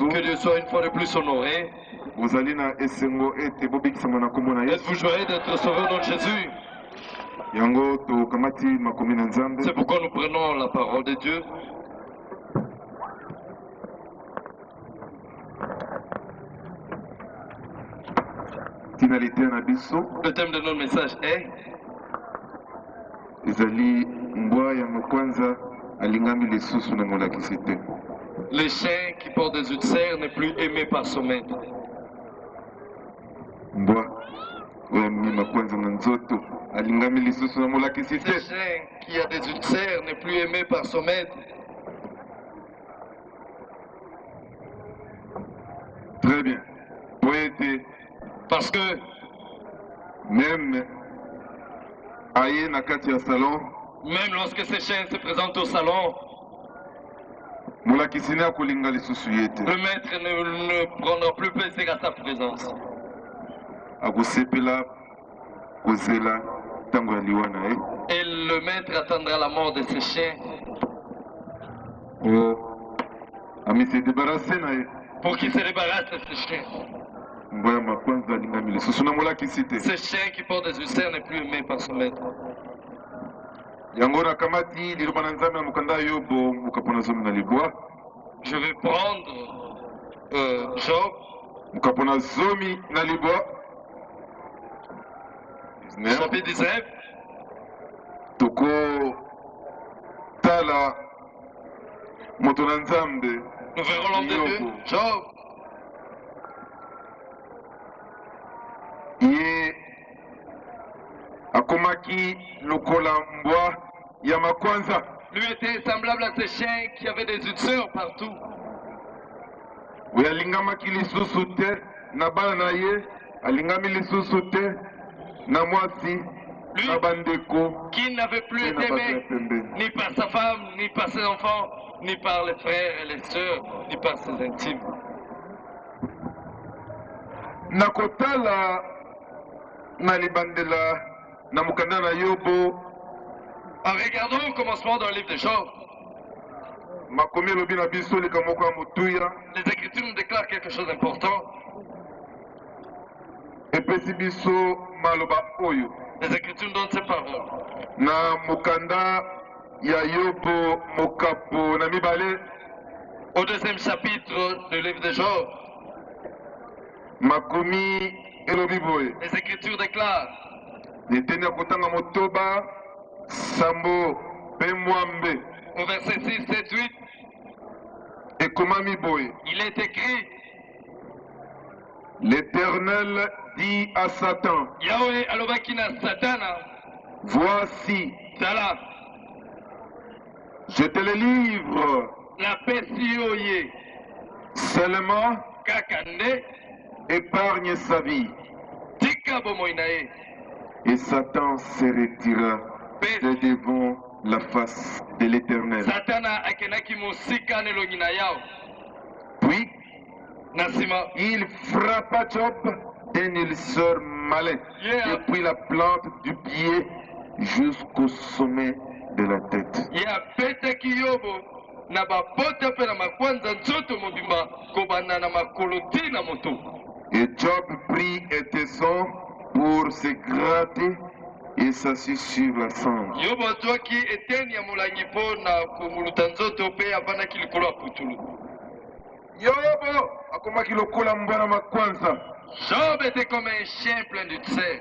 Que Dieu soit une fois de plus honoré. Êtes-vous joyeux d'être sauvé au nom de Jésus? C'est pourquoi nous prenons la parole de Dieu. Le thème de notre message est le chien qui porte des ulcères n'est plus aimé par son maître. Ce chien qui a des ulcères n'est plus aimé par son maître. Très bien. Parce que même salon, même lorsque ce chien se présente au salon, le maître ne prendra plus plaisir à sa présence. Et le maître attendra la mort de ce chien pour qu'il se débarrasse de ce chien. Ce chien qui porte des ulcères n'est plus aimé par son maître. Je vais prendre Job, chapitre 19. Nous verrons l'homme de Dieu, Job. Lui était semblable à ce chien qui avait des ulcères partout. Lui qui n'avait plus été aimé ni par sa femme, ni par ses enfants, ni par les frères et les sœurs, ni par ses intimes. En regardant au commencement d'un livre de Job, les Écritures nous déclarent quelque chose d'important. Les Écritures nous donnent ces paroles. Au deuxième chapitre du livre de Job, les Écritures déclarent au verset 6, 7, 8, il est écrit: L'Éternel dit à Satan, Yahweh alobakina Satana, voici, Tala, je te le livre, la Pessioye, seulement Kakande, épargne sa vie. Tika Bomoinae. Et Satan se retira de devant la face de l'Éternel. Puis, il frappa Job d'un ulcère malin, depuis la plante du pied jusqu'au sommet de la tête. Et Job prit et descend pour se gratter et s'assit sur la cendre. Job était comme un chien plein de terre.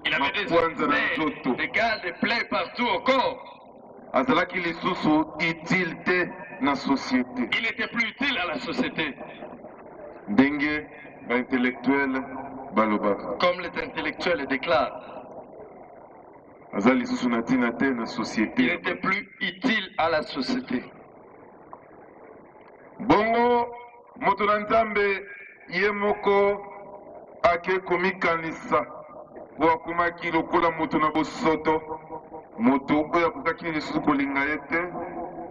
Il avait des ulcères, des gales, des plaies partout au corps. Il n'était plus utile à la société. Comme les intellectuels le déclarent. Il n'était plus utile à la société. Bongo motoranzambe yemoko ake komikanisa wakumaki lokola moto na bosoto moto oyo akokaki lisusu kolinga ye te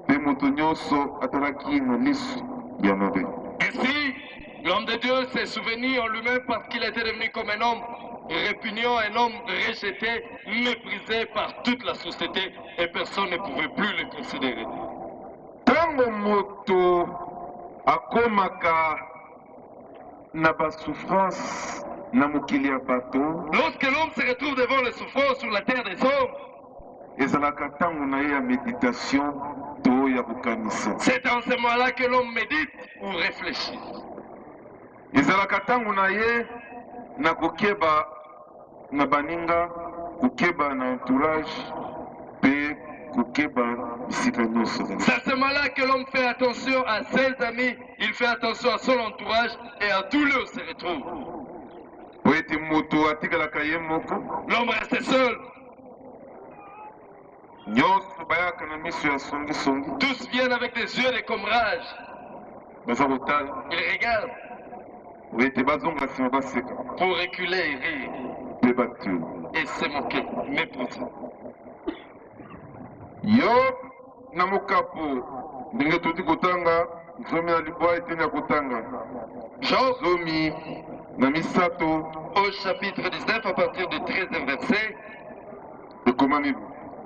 mpe moto nyonso atalaki na lisu ya mabe. Ainsi, l'homme de Dieu s'est souvenu en lui-même parce qu'il était devenu comme un homme répugnant, un homme rejeté, méprisé par toute la société et personne ne pouvait plus le considérer. Tango moto akomaka na ba souffrance na mokili ya bato. Lorsque l'homme se retrouve devant les souffrances sur la terre des hommes, ezalaka ntango na ye ya méditation to ya kokanisa. c'est en ce moment-là que l'homme médite ou réfléchit. ezalaka ntango na ye na kokeba na baninga, kokeba na entourage mpe kokeba bisika nyonso. C'est à ce moment-là que l'homme fait attention à ses amis, il fait attention à son entourage et à tous lieux où se retrouve. po ete moto atikalaka ye moko. L'homme reste seul. nyonso bayaka na miso ya songisongi. Tous viennent avec des yeux de comrage. baza kotala. Ils regardent po ete bazonga nsima baseka pour reculer et rire mpe batue. et se moquer, mépriser. yo na mokapo ndenge toti kotanga zomi na libwa eteni ya kotanga Jean, zomi na misato au chapitre 19, à partir du 13e verset, ekomami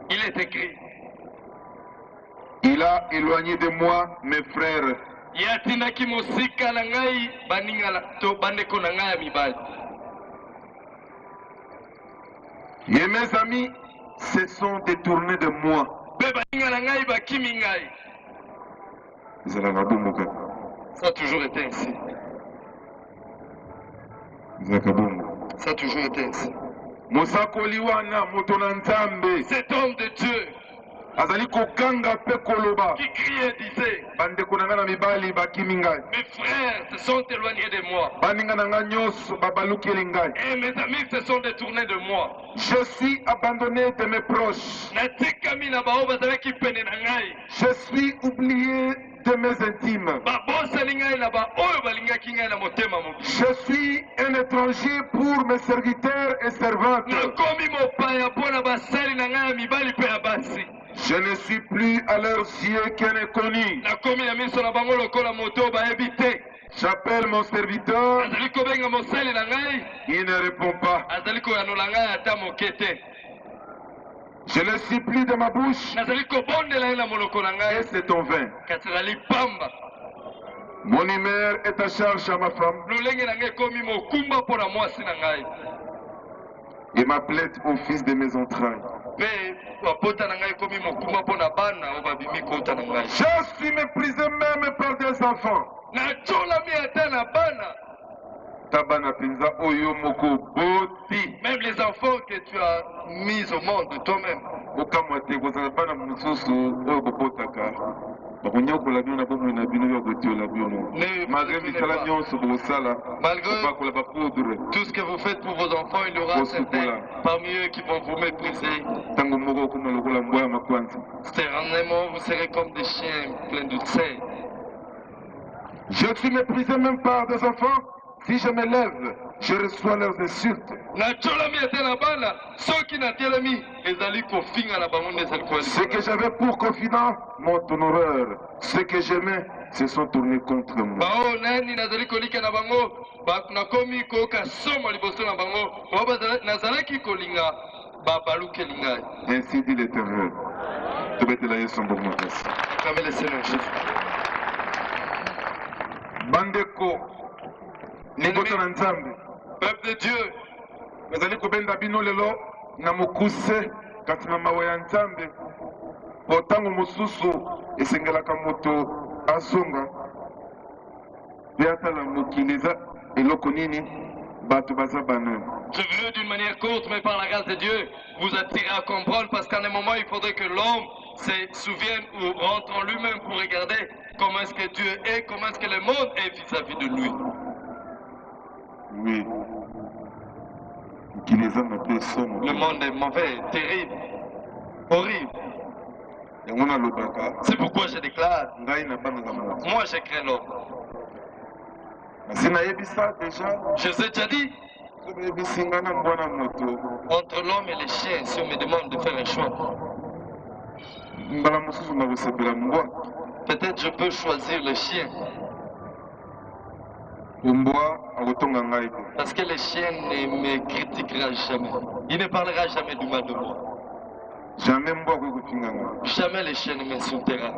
il est écrit: il a éloigné de moi mes frères Yatinaki mosika na ngai baninga to bandeko na ngai ya mibali. et mes amis se sont détournés de moi. Pe baninga na ngai bakimi ngai. ezalaka bongo kaka. Ça a toujours été ainsi. ezalaka bongo. Ça a toujours été ainsi. mosakoli wana moto na nzambe Cet homme de Dieu azali kokanga mpe koloba qui criait disait: bandeko na ngai na mibali bakimi ngai, mes frères se sont éloignés de moi baninga na ngai nyonso babalukeli ngai. et mes amis se sont détournés de moi. Je suis abandonné de mes proches. Natikami na bao bazalaki pene na ngai. Je suis oublié de mes intimes. Babosani ngai na ba oyo balingaki ngai na motema mobi. Je suis un étranger pour mes serviteurs et servantes. Nakomi mopaya mpo na basali na ngai ya mibali mpe ya basi. Je ne suis plus à leurs yeux qu'un inconnu. Nakomi na miso na bango lokola moto oyo bayebi te. J'appelle mon serviteur, Azali kobenga mosali na ngai, il ne répond pas. azali koyanola ngai ata moke te. Je ne suis plus de ma bouche Nazali kobondela ye na monoko na et ngai, c'est en vain. kasi ezali pamba. Mon humeur est à charge à ma femme Lolenge na ngai ekomi mokumba mpo na mwasi na ngai, et ma plainte au fils de mes entrailles. mpe bapota na ngai ekomi mokumba mpo na bana oyo babimi kota na ngai. Je suis méprisé même par des enfants. Natolami ata na bana, Tabana penza oyo moko boti. même les enfants que tu as mis au monde toi-même. okamwa te kozala bana mosusu oyo bobotaka bakonyokola bino na bomoi na bino bakotiola bino malgré misala nyonso bokosala bakola bapoudre Tout ce que vous faites pour vos enfants, il y aura certains parmi eux qui vont vous mépriser. ntango moko okoma lokola mbwa ya makwanza. Certainement, vous serez comme des chiens pleins de sel. Je suis méprisé même par des enfants. Si je me lève, je reçois leurs insultes. Natolami ata na bana, soki natelemi ezali kofinga na bango nde ezali Ce que j'avais pour confident monte en horreur. Ceux que j'aimais se sont tournés contre moi. bao nani nazali kolika na bango nakomi koyoka somo liboso na bango bao nazalaki kolinga babalukeli ngai. Ainsi dit l'Éternel. Tobetela Yesu mbongo makasi. Acclamez le Seigneur Jésus. Bandeko, liboso na Nzambe. Peuple de Dieu, nazali kobenda bino lelo na mokuse kasi na mawa ya Nzambe po ntango mosusu esengelaka moto azonga mpe atala mokili eza eloko nini bato baza banani. je veux d'une manière courte, mais par la grâce de Dieu, vous attirer à comprendre, parce qu'à un moment, il faudrait que l'homme se souvienne ou rentre en lui-même pour regarder comment est-ce que Dieu est, comment est-ce que le monde est vis-à-vis de lui. Oui. mokili eza mabe somo. Le monde est mauvais, terrible, horrible. yango nalobaka C'est pourquoi je déclare, ngai nabangaka moto. moi je crains l'homme. kasi nayebisa deja Je vous ai déjà dit, so nayebisi ngai na mbwana moto entre l'homme et les chiens, si on me demande de faire un choix, mbala mosusu nakosepela mbwa. peut-être je peux choisir le chien. mbwa akotonga ngai te. Parce que le chien ne me critiquera jamais. Il ne parlera jamais du mal de moi. Jamais mbwa akoki kofinga ngai. Jamais le chien ne m'insultera.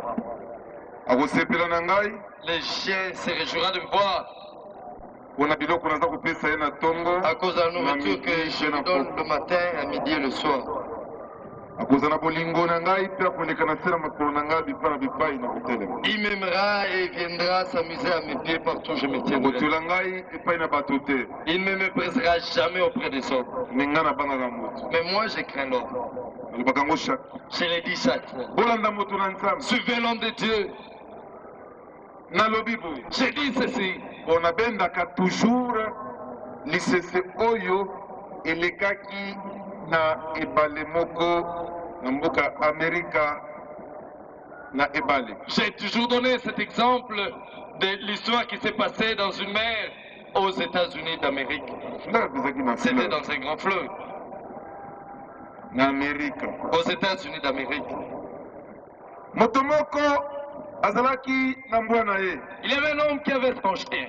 Akosepela na ngai Le chien se réjouira de me voir mpona biloko naza kopesa ye na ntongo à cause de la nourriture que midi je mpe na lui donne poko. le matin, à midi et le soir. akozala na bolingo na ngai mpe akoleka na se na makolo na ngai bipai na bipai na kotelema. Il m'aimera et viendra s'amuser à mes pieds partout où je me tiendrai. akotola ngai epai na bato te, Il ne me méprisera jamais auprès des autres. me ngai nabangaka moto. Mais moi, je crains l'homme. alobaka yango chaque Je l'ai dit chaque fois. bolanda moto na nzambe. Suivez l'homme de Dieu. nalobi boye J'ai dit ceci. mpo nabendaka toujours lisese oyo elekaki na ebale moko na mboka amerika na ebale. J'ai toujours donné cet exemple de l'histoire qui s'est passée dans une mer aux États-Unis d'Amérique. fleuve ezalaki na C'était fleuve dans un grand fleuve na amerika. aux États-Unis d'Amérique. moto moko azalaki na mbwa na ye, Il y avait un homme qui avait son chien.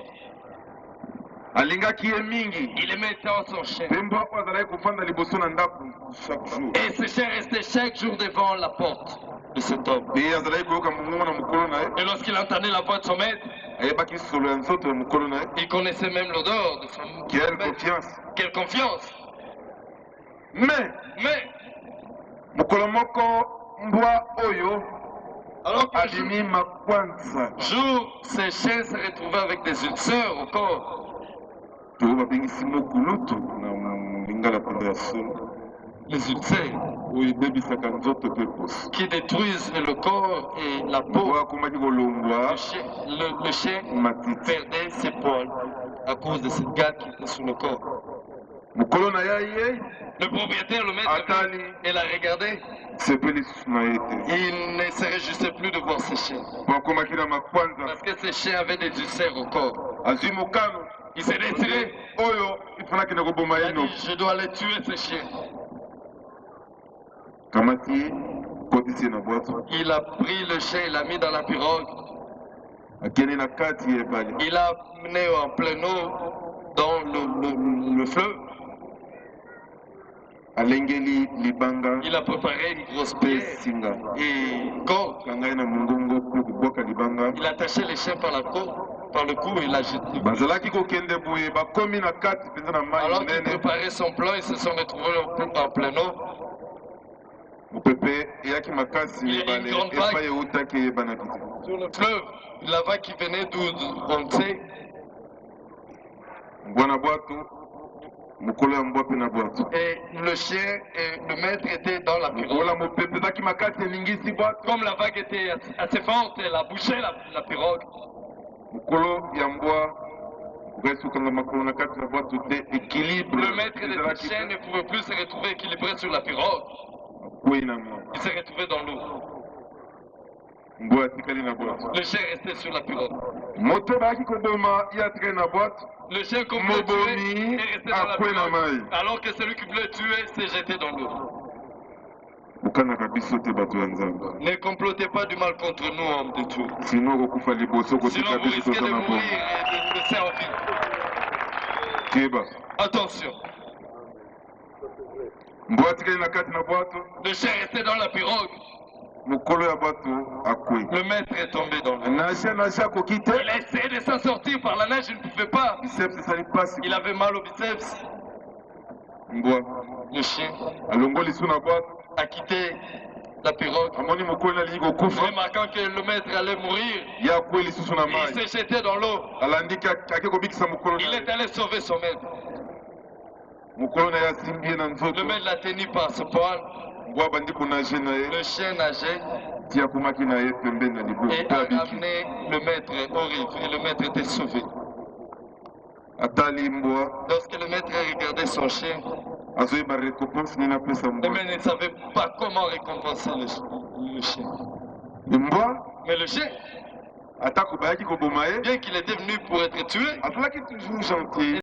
alingaki ye mingi, Il aimait tant son chien. mpe mbwa oyo azalaki kofanda liboso na ndako chaque jour. Et ce chien restait chaque jour devant la porte de cet homme. ye azalaki koyoka mongongo na mokolo na ye, Et lorsqu'il entendait la voix de son maître, ayebaki solo ya nzoto ya mokolo na ye. il connaissait même l'odeur de son Quelle maître. confiance. Quelle confiance. Mais Mais, mokolo moko mbwa oyo alors que abimi makwanza jour, ce chien se retrouvait avec des ulcères au corps. to babengisi mokulutu na lingala mpenza ya solo Les ulcères oyo ebebisaka nzoto mpe poso. qui détruisent le corps et la peau. mbwa akomaki kolongwa Le chien matiti. perdait ses poils à cause de cette gâte qui était sous le corps. mokolo na ye ye Le propriétaire, le maître, atali et l'a regardé. sepe lisusu na ye te, Il ne se réjouissait plus de voir ce chien. po akomaki na makwanza. Parce que ce chien avait des ulcères au corps. azwi mokano Il s'est retiré. oyo ifanaki na koboma Il ye a no dit, je dois aller tuer ce chien. kamati ye kotisi ye na bwato, Il a pris le chien, il l'a mis dans la pirogue. akende na kati ya ebale, Il l'a amené en pleine eau dans le fleuve. alengeli libanga Il a préparé une grosse mpe pierre singa, et corde. kanga ye na mongongo mpo kobwaka libanga. Il a attaché le chien par le cou et l'a jeté. bazalaki kokende boye bakomi na kati mpenza na mai Alors qu'il monene, préparait son plan, ils se sont retrouvés en pleine eau. mopepe eyaki makasi Il y a une ebale grande vague. epai eutaki eyebanaki te. Sur le fleuve, la vague qui venait d'où on ne sait. mbwa na bwato, mokolo ya mbwa mpe na bwato. Et le chien et le maître étaient dans la pirogue. wala mopepe ezalaki makasi elingisi bwato, Comme la vague était assez forte, elle a bouché la pirogue. mokolo ya mbwa okesukanga makolo na kati na bwato te, équilibre Le maître de ce ezalaki chien ne pouvait plus se retrouver équilibré sur la pirogue. kwei na mwa. Il s'est retrouvé dans l'eau. mbwa atikali na bwato, Le chien restait sur la pirogue. moto bayaki koboma ye atikali na bwato, Le chien qu'on voulait tuer mobomi est resté dans la akwe na pirogue. mai. Alors que celui qui voulait le tuer s'est jeté dans l'eau. okangaka biso te bato ya nzambe, Ne complotez pas du mal contre nous, hommes de Dieu. sino okokufa liboso kotika Sinon vous biso risquez de toza na mourir bongo. et de nous laisser en vie. keba Attention, mbwa atikali na kati na bwato, le chien restait dans la pirogue. mokolo ya bwato akwe Le maître est tombé dans l'eau. nasi akoki te, Il a essayé de s'en sortir par la neige, il ne pouvait pas. biceps esali mpasi. Il avait mal au biceps. mbwa Le chien alongoli lisu na bwato, a quitté la pirogue, amoni mokolo alingi kokufa, remarquant que le maître allait mourir. ye akwe lisusu na Il mai, s'est jeté dans l'eau. alandiki ake kobikisa mokolo Il na est ye. allé sauver son maître. mokolo na ye asimbi ye na nzoto, Le maître l'a tenu par ce poil. mbwa abandi konage na ye, Le chien nageait ti akomaki na ye pembeni na libulu et mpe a abiki. ramené le maître au rive. Et le maître était sauvé. atali mbwa Lorsque le maître a regardé son chien, azoyeba récompense nini apesa le mbwa. maître ne savait pas comment récompenser le chien. mbwa Mais le chien, atako bayaki koboma ye, bien qu'il était venu pour être tué, azalaki toujours gentil.